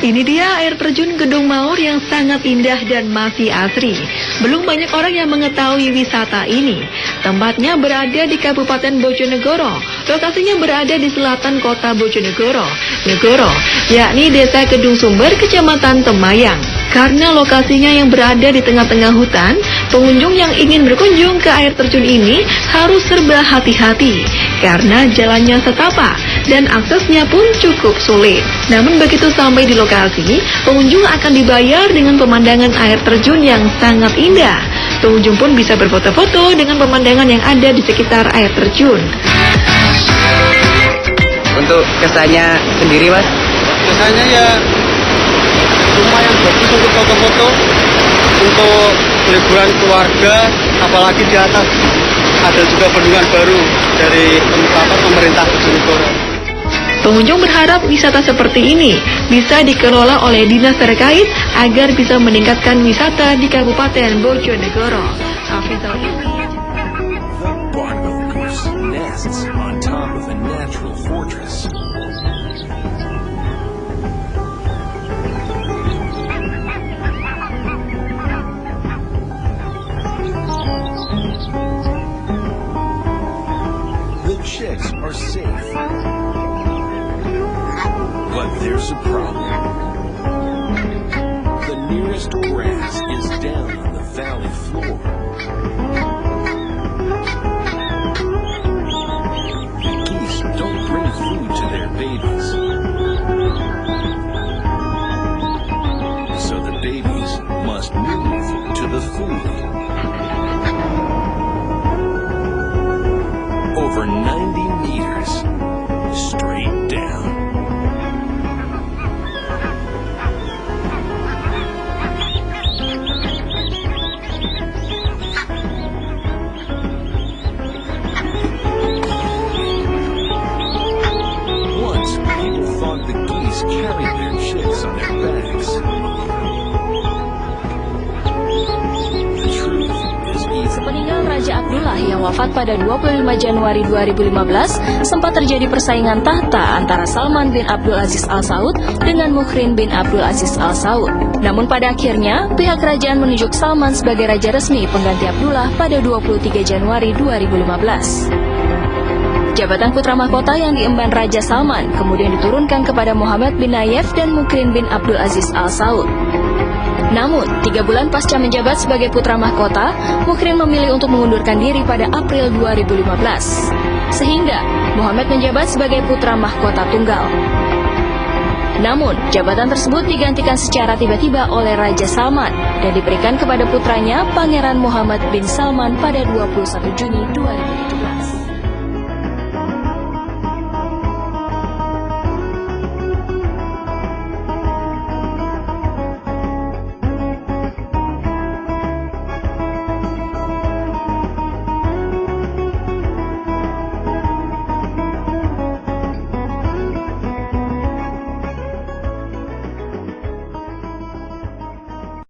Ini dia air terjun Gedung Maur yang sangat indah dan masih asri. Belum banyak orang yang mengetahui wisata ini. Tempatnya berada di Kabupaten Bojonegoro. Lokasinya berada di selatan kota Bojonegoro, yakni Desa Kedung Sumber, Kecamatan Temayang. Karena lokasinya yang berada di tengah-tengah hutan, pengunjung yang ingin berkunjung ke air terjun ini harus serba hati-hati karena jalannya setapak dan aksesnya pun cukup sulit. Namun begitu sampai di lokasi, pengunjung akan dibayar dengan pemandangan air terjun yang sangat indah. Pengunjung pun bisa berfoto-foto dengan pemandangan yang ada di sekitar air terjun. Untuk kesannya sendiri, Mas? Kesannya ya lumayan bagus untuk foto-foto, untuk liburan keluarga, apalagi di atas ada juga bendungan baru dari pemerintah Bojonegoro. Pengunjung berharap wisata seperti ini bisa dikelola oleh dinas terkait agar bisa meningkatkan wisata di Kabupaten Bojonegoro. The chicks are safe, but there's a problem. The nearest grass is down on the valley floor. Geese don't bring food to their babies, so the babies must move to the food. Over 90 meters, straight down. Once, people thought the geese carried their chicks on their backs. The truth is either. Sepeninggal Raja Abdullah yang wafat pada 25 Januari 2015, sempat terjadi persaingan tahta antara Salman bin Abdul Aziz Al Saud dengan Muhrin bin Abdul Aziz Al Saud. Namun pada akhirnya, pihak kerajaan menunjuk Salman sebagai raja resmi pengganti Abdullah pada 23 Januari 2015. Jabatan putra mahkota yang diemban Raja Salman kemudian diturunkan kepada Muhammad bin Nayef dan Muhrin bin Abdul Aziz Al Saud. Namun, 3 bulan pasca menjabat sebagai putra mahkota, Muhrin memilih untuk mengundurkan diri pada April 2015. Sehingga, Muhammad menjabat sebagai putra mahkota tunggal. Namun, jabatan tersebut digantikan secara tiba-tiba oleh Raja Salman dan diberikan kepada putranya Pangeran Muhammad bin Salman pada 21 Juni 2017.